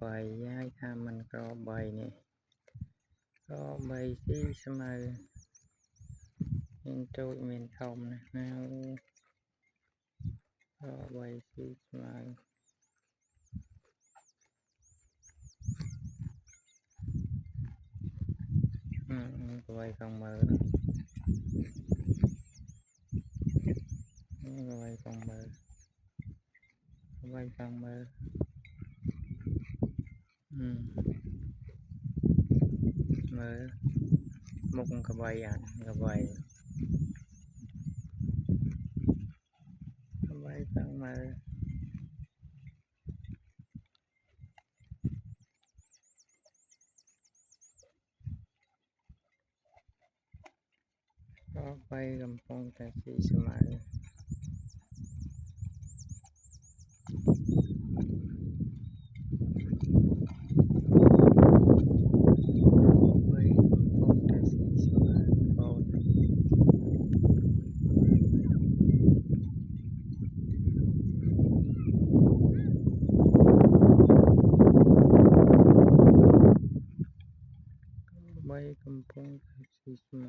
vậy ai tham mình có bầy nè có bầy xí mà mình trôi mình không nè nào có bầy xí mà có bầy không mở có bầy không mở có bầy không mở mở một cái bầy à cái bầy không mở có bay cầm phong taxi mà bay cầm phong taxi mà con bay cầm phong taxi mà